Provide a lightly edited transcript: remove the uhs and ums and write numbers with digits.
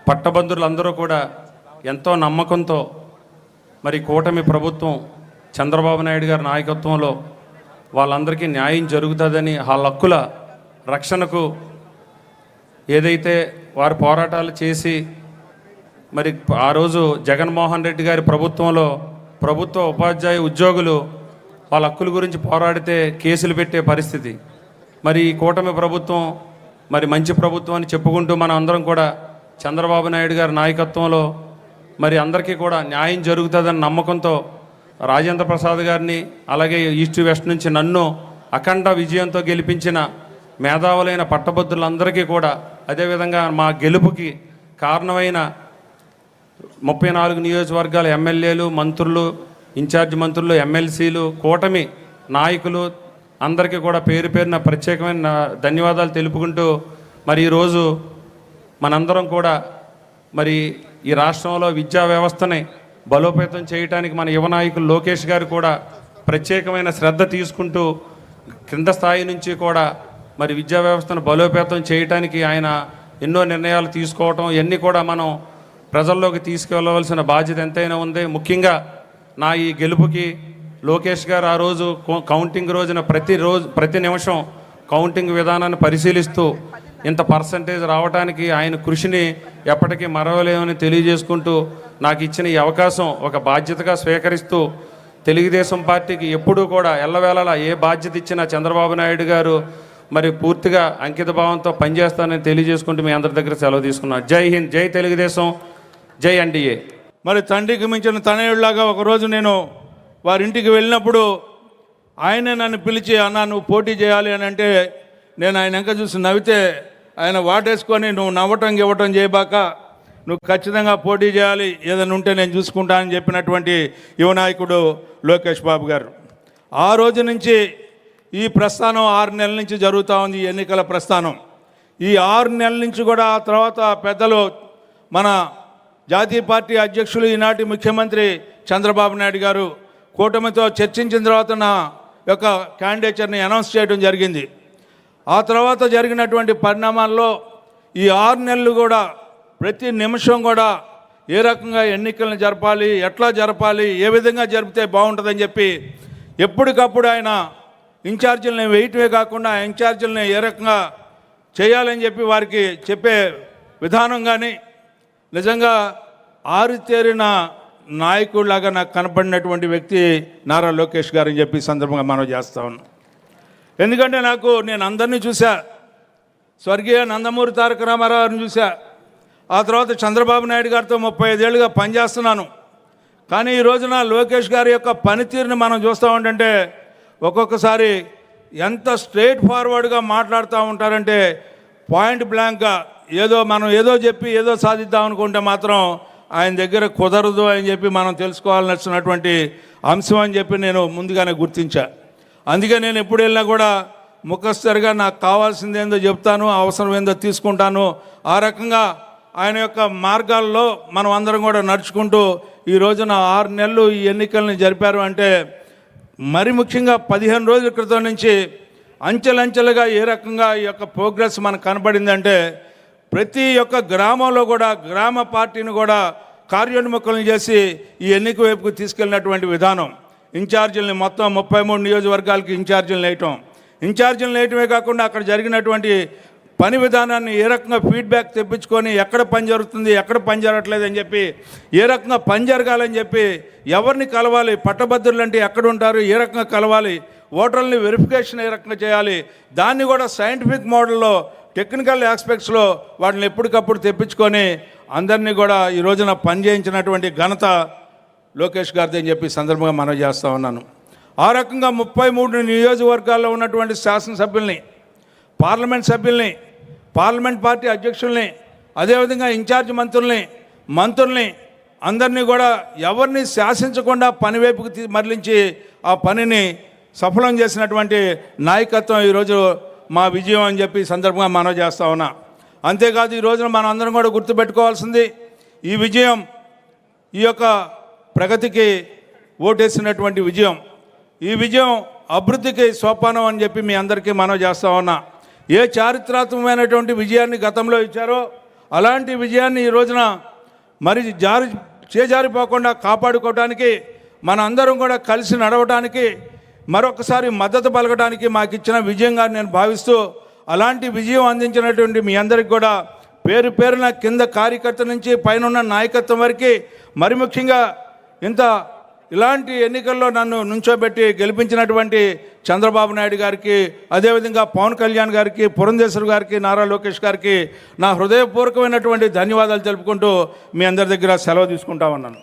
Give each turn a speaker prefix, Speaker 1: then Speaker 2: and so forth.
Speaker 1: పట్టభద్రులందరూ కూడా ఎంతో నమ్మకంతో మరి కూటమి ప్రభుత్వం చంద్రబాబు నాయుడు గారి నాయకత్వంలో వాళ్ళందరికీ న్యాయం జరుగుతుందని వాళ్ళ హక్కుల రక్షణకు ఏదైతే వారు పోరాటాలు చేసి మరి ఆ రోజు జగన్మోహన్ రెడ్డి గారి ప్రభుత్వంలో ప్రభుత్వ ఉపాధ్యాయ ఉద్యోగులు వాళ్ళ హక్కుల గురించి పోరాడితే కేసులు పెట్టే పరిస్థితి. మరి ఈ కూటమి ప్రభుత్వం మరి మంచి ప్రభుత్వం అని చెప్పుకుంటూ మనం అందరం కూడా చంద్రబాబు నాయుడు గారి నాయకత్వంలో మరి అందరికీ కూడా న్యాయం జరుగుతుందని నమ్మకంతో రాజేంద్ర ప్రసాద్ గారిని అలాగే ఈస్ట్ వెస్ట్ నుంచి నన్ను అఖండ విజయంతో గెలిపించిన మేధావులైన పట్టభద్రులందరికీ కూడా అదేవిధంగా మా గెలుపుకి కారణమైన 34 నియోజకవర్గాల ఎమ్మెల్యేలు, మంత్రులు, ఇన్ఛార్జ్ మంత్రులు, ఎమ్మెల్సీలు, కూటమి నాయకులు అందరికీ కూడా పేరు పేరున ప్రత్యేకమైన ధన్యవాదాలు తెలుపుకుంటూ మరి ఈరోజు మనందరం కూడా మరి ఈ రాష్ట్రంలో విద్యా వ్యవస్థని బలోపేతం చేయడానికి మన యువ నాయకులు లోకేష్ గారు కూడా ప్రత్యేకమైన శ్రద్ధ తీసుకుంటూ కింద స్థాయి నుంచి కూడా మరి విద్యా వ్యవస్థను బలోపేతం చేయడానికి ఆయన ఎన్నో నిర్ణయాలు తీసుకోవటం ఇవన్నీ కూడా మనం ప్రజల్లోకి తీసుకెళ్ళవలసిన బాధ్యత ఎంతైనా ఉంది. ముఖ్యంగా నా ఈ గెలుపుకి లోకేష్ గారు ఆ రోజు కౌంటింగ్ రోజున ప్రతి నిమిషం కౌంటింగ్ విధానాన్ని పరిశీలిస్తూ ఇంత పర్సంటేజ్ రావడానికి ఆయన కృషిని ఎప్పటికీ మరవలేమని తెలియజేసుకుంటూ నాకు ఇచ్చిన ఈ అవకాశం ఒక బాధ్యతగా స్వీకరిస్తూ తెలుగుదేశం పార్టీకి ఎప్పుడూ కూడా ఎల్లవేళలా ఏ బాధ్యత ఇచ్చినా చంద్రబాబు నాయుడు గారు మరి పూర్తిగా అంకిత భావంతో పనిచేస్తానని తెలియజేసుకుంటూ మీ అందరి దగ్గర సెలవు తీసుకున్నాను. జై హింద్, జై తెలుగుదేశం, జై ఎన్డీఏ.
Speaker 2: మరి తండ్రికి మించిన తనయుడిలాగా ఒకరోజు నేను వారింటికి వెళ్ళినప్పుడు ఆయనే నన్ను పిలిచి, అన్న నువ్వు పోటీ చేయాలి అని అంటే నేను ఆయన వెనక చూసి నవ్వితే ఆయన వాటేసుకొని, నువ్వు నవ్వటం ఇవ్వటం చేయబాక, నువ్వు ఖచ్చితంగా పోటీ చేయాలి, ఏదైనా ఉంటే నేను చూసుకుంటానని చెప్పినటువంటి యువ నాయకుడు లోకేష్ బాబు గారు. ఆ రోజు నుంచి ఈ ప్రస్థానం 6 నెలల నుంచి జరుగుతూ ఉంది, ఎన్నికల ప్రస్థానం. ఈ 6 నెలల నుంచి కూడా ఆ తర్వాత పెద్దలు మన జాతీయ పార్టీ అధ్యక్షులు ఈనాటి ముఖ్యమంత్రి చంద్రబాబు నాయుడు గారు కూటమితో చర్చించిన తర్వాత నా యొక్క క్యాండిడేచర్ని అనౌన్స్ చేయడం జరిగింది. ఆ తర్వాత జరిగినటువంటి పరిణామాల్లో ఈ 6 నెలలు కూడా ప్రతి నిమిషం కూడా ఏ రకంగా ఎన్నికలను జరపాలి, ఎట్లా జరపాలి, ఏ విధంగా జరిపితే బాగుంటుందని చెప్పి ఎప్పటికప్పుడు ఆయన ఇన్ఛార్జీలని వేయటమే కాకుండా ఆ ఇన్ఛార్జీలని ఏ రకంగా చేయాలని చెప్పి వారికి చెప్పే విధానం కానీ నిజంగా ఆరితేరిన నాయకుడిలాగా నాకు కనపడినటువంటి వ్యక్తి నారా లోకేష్ గారు అని చెప్పి సందర్భంగా మనం చేస్తా ఉన్నాం. ఎందుకంటే నేను అందరినీ చూసా. స్వర్గీయ నందమూరి తారక రామారావు గారిని చూసా. ఆ తర్వాత చంద్రబాబు నాయుడు గారితో 35 ఏళ్ళుగా పనిచేస్తున్నాను. కానీ ఈ రోజున లోకేష్ గారి యొక్క పనితీరుని మనం చూస్తూ ఉంటుంటే ఒక్కొక్కసారి ఎంత స్ట్రైట్ ఫార్వర్డ్గా మాట్లాడుతూ ఉంటారంటే పాయింట్ బ్లాంక్గా మనం ఏదో చెప్పి ఏదో సాధిద్దాం అనుకుంటే మాత్రం ఆయన దగ్గర కుదరదు అని చెప్పి మనం తెలుసుకోవాల్సినటువంటి అంశం అని చెప్పి నేను ముందుగానే గుర్తించా. అందుకే నేను ఎప్పుడు వెళ్ళినా కూడా ముఖస్థరిగా నాకు కావాల్సింది ఏందో చెప్తాను, అవసరం ఏందో తీసుకుంటాను. ఆ రకంగా ఆయన యొక్క మార్గాల్లో మనం అందరం కూడా నడుచుకుంటూ ఈ రోజున 6 నెలలు ఈ ఎన్నికల్ని జరిపారు అంటే మరి ముఖ్యంగా 15 రోజుల క్రితం నుంచి అంచెలంచెలుగా ఏ రకంగా ఈ యొక్క ప్రోగ్రెస్ మనకు కనబడిందంటే ప్రతి ఒక్క గ్రామంలో కూడా గ్రామ పార్టీని కూడా కార్యోన్ముఖులను చేసి ఈ ఎన్నిక వైపుకు తీసుకెళ్ళినటువంటి విధానం. ఇన్ఛార్జీలని మొత్తం 33 నియోజకవర్గాలకి ఇన్ఛార్జీలను వేయటమే కాకుండా అక్కడ జరిగినటువంటి పని విధానాన్ని ఏ రకంగా ఫీడ్బ్యాక్ తెప్పించుకొని ఎక్కడ పని జరుగుతుంది, ఎక్కడ పని జరగట్లేదని చెప్పి, ఏ రకంగా పని జరగాలని చెప్పి, ఎవరిని కలవాలి, పట్టభద్రులు అంటే ఎక్కడ ఉంటారు, ఏ రకంగా కలవాలి, ఓటర్లని వెరిఫికేషన్ ఏ రకంగా చేయాలి, దాన్ని కూడా సైంటిఫిక్ మోడల్లో టెక్నికల్ ఆస్పెక్ట్స్లో వాటిని ఎప్పటికప్పుడు తెప్పించుకొని అందరినీ కూడా ఈ రోజున పని చేయించినటువంటి ఘనత లోకేష్ గారిది అని చెప్పి సందర్భంగా మనం చేస్తూ ఉన్నాను. ఆ రకంగా 33 నియోజకవర్గాల్లో ఉన్నటువంటి శాసనసభ్యుల్ని, పార్లమెంట్ సభ్యుల్ని, పార్లమెంట్ పార్టీ అధ్యక్షుల్ని, అదేవిధంగా ఇన్ఛార్జ్ మంత్రుల్ని అందరినీ కూడా ఎవరిని శాసించకుండా పని వైపుకి మరలించి ఆ పనిని సఫలం చేసినటువంటి నాయకత్వం ఈరోజు మా విజయం అని చెప్పి సందర్భంగా మనం చేస్తూ ఉన్నా. అంతేకాదు ఈ రోజున మనం అందరం కూడా గుర్తుపెట్టుకోవాల్సింది ఈ విజయం, ఈ యొక్క ప్రగతికి ఓటేసినటువంటి విజయం. ఈ విజయం అభివృద్ధికి సోపానం అని చెప్పి మీ అందరికీ మనం చేస్తూ ఉన్నా. ఏ చారిత్రాత్మకమైనటువంటి విజయాన్ని గతంలో ఇచ్చారో అలాంటి విజయాన్ని ఈ రోజున మరి చేజారిపోకుండా కాపాడుకోవడానికి మన అందరం కూడా కలిసి నడవడానికి మరొకసారి మద్దతు పలకడానికి మాకు ఇచ్చిన విజయంగా నేను భావిస్తూ, అలాంటి విజయం అందించినటువంటి మీ అందరికి కూడా పేరు పేరున కింద కార్యకర్త నుంచి పైన నాయకత్వం వరకు, మరి ముఖ్యంగా ఇలాంటి ఎన్నికల్లో నన్ను నుంచోబెట్టి గెలిపించినటువంటి చంద్రబాబు నాయుడు గారికి, అదేవిధంగా పవన్ కళ్యాణ్ గారికి, పురంధేశ్వర్ గారికి, నారా లోకేష్ గారికి నా హృదయపూర్వకమైనటువంటి ధన్యవాదాలు తెలుపుకుంటూ మీ అందరి దగ్గర సెలవు తీసుకుంటా ఉన్నాను.